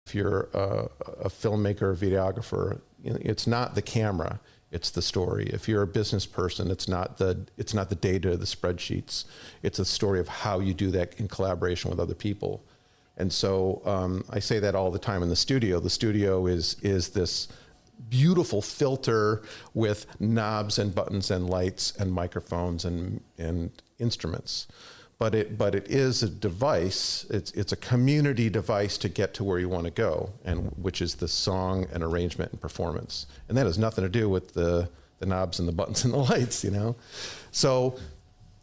if you're a filmmaker or videographer, you know, it's not the camera, it's the story. If you're a business person, it's not the data, the spreadsheets. It's a story of how you do that in collaboration with other people. And so I say that all the time in the studio. The studio is this beautiful filter with knobs and buttons and lights and microphones and instruments. But it is a device. It's a community device to get to where you want to go, and which is the song and arrangement and performance. And that has nothing to do with the knobs and the buttons and the lights, you know. So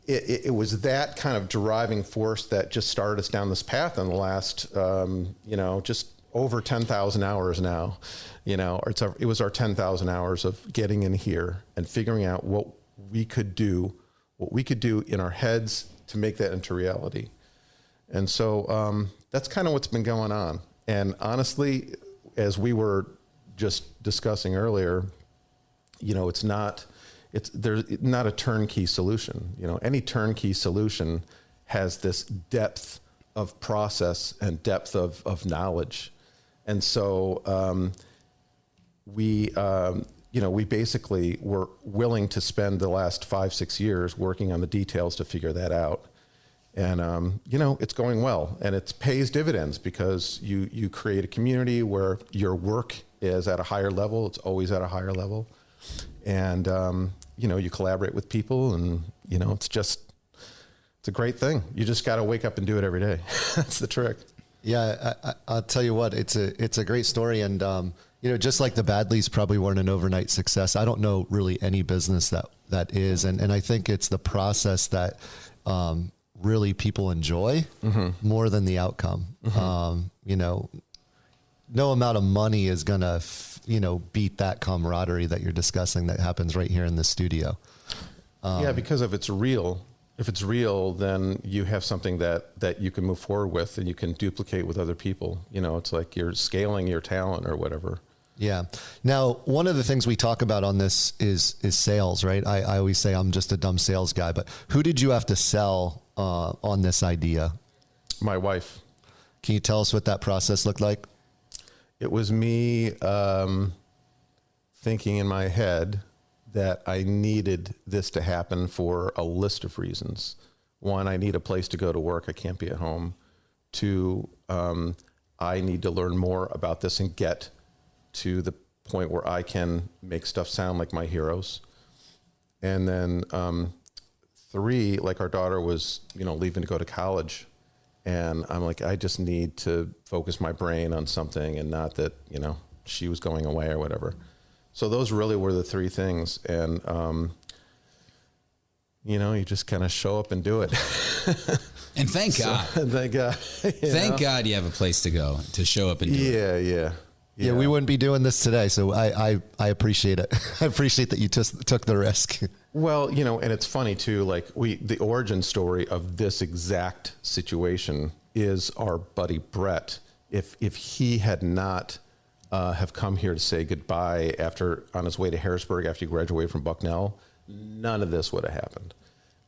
it was that kind of driving force that just started us down this path in the last, you know, just over 10,000 hours now. You know, it was our 10,000 hours of getting in here and figuring out what we could do in our heads to make that into reality. And so that's kind of what's been going on. And honestly, as we were just discussing earlier, you know, there's not a turnkey solution. You know, any turnkey solution has this depth of process and depth of knowledge. And so we basically were willing to spend the last 5-6 years working on the details to figure that out. And, you know, it's going well, and it pays dividends because you create a community where your work is at a higher level. It's always at a higher level. And, you know, you collaborate with people, and, you know, it's a great thing. You just got to wake up and do it every day. That's the trick. Yeah. I'll tell you what, it's a great story. And, you know, just like the Badlees probably weren't an overnight success, I don't know really any business that is. And I think it's the process that really people enjoy more than the outcome. You know, no amount of money is going to, you know, beat that camaraderie that you're discussing that happens right here in the studio. Yeah, because if it's real, then you have something that you can move forward with and you can duplicate with other people. You know, it's like you're scaling your talent or whatever. Yeah. Now, one of the things we talk about on this is sales, right? I always say I'm just a dumb sales guy, but who did you have to sell on this idea? My wife. Can you tell us what that process looked like? It was me thinking in my head that I needed this to happen for a list of reasons. One, I need a place to go to work. I can't be at home. Two, I need to learn more about this and get to the point where I can make stuff sound like my heroes. And then three, like our daughter was, you know, leaving to go to college. And I'm like, I just need to focus my brain on something and not that, you know, she was going away or whatever. So those really were the three things. And, you know, you just kind of show up and do it. And thank God. Thank God. Thank God you have a place to go to show up and do it. Yeah, we wouldn't be doing this today. So I appreciate it. I appreciate that you took the risk. Well, you know, and it's funny too, like the origin story of this exact situation is our buddy Brett. If he had not have come here to say goodbye on his way to Harrisburg after he graduated from Bucknell, none of this would have happened.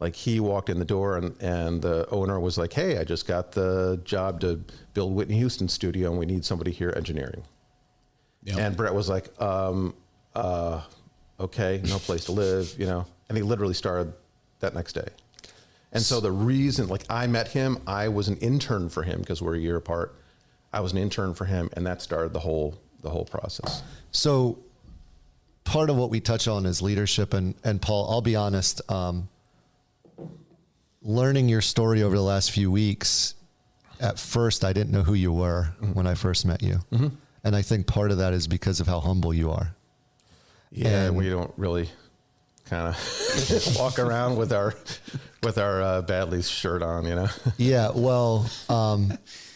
Like he walked in the door and the owner was like, hey, I just got the job to build Whitney Houston's studio and we need somebody here engineering. Yep. And Brett was like, okay, no place to live, you know, and he literally started that next day. And so the reason, like I met him, I was an intern for him because we're a year apart. I was an intern for him, and that started the whole process. So part of what we touch on is leadership. And Paul, I'll be honest, learning your story over the last few weeks, at first, I didn't know who you were when I first met you. Mm-hmm. And I think part of that is because of how humble you are. Yeah, and we don't really kind of walk around with our Badlees shirt on, you know? Yeah, well,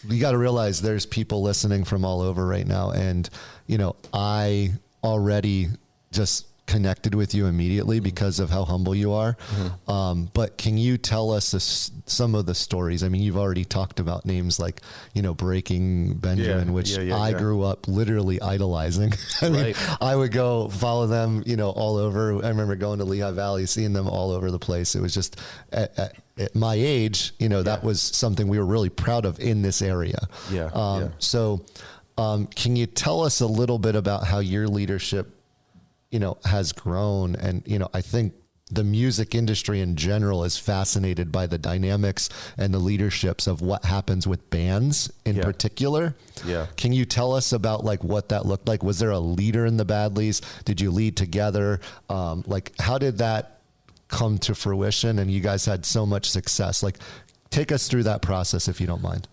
you got to realize there's people listening from all over right now. And, you know, I already just connected with you immediately because of how humble you are. Mm-hmm. But can you tell us some of the stories? I mean, you've already talked about names like, you know, Breaking Benjamin, which I grew up literally idolizing. I mean, I would go follow them, you know, all over. I remember going to Lehigh Valley, seeing them all over the place. It was just at my age, you know, that was something we were really proud of in this area. Yeah. So Can you tell us a little bit about how your leadership, has grown? And, I think the music industry in general is fascinated by the dynamics and the leaderships of what happens with bands in particular. Yeah. Can you tell us about like what that looked like? Was there a leader in the Badlees? Did you lead together? Like how did that come to fruition? And you guys had so much success. Like take us through that process if you don't mind.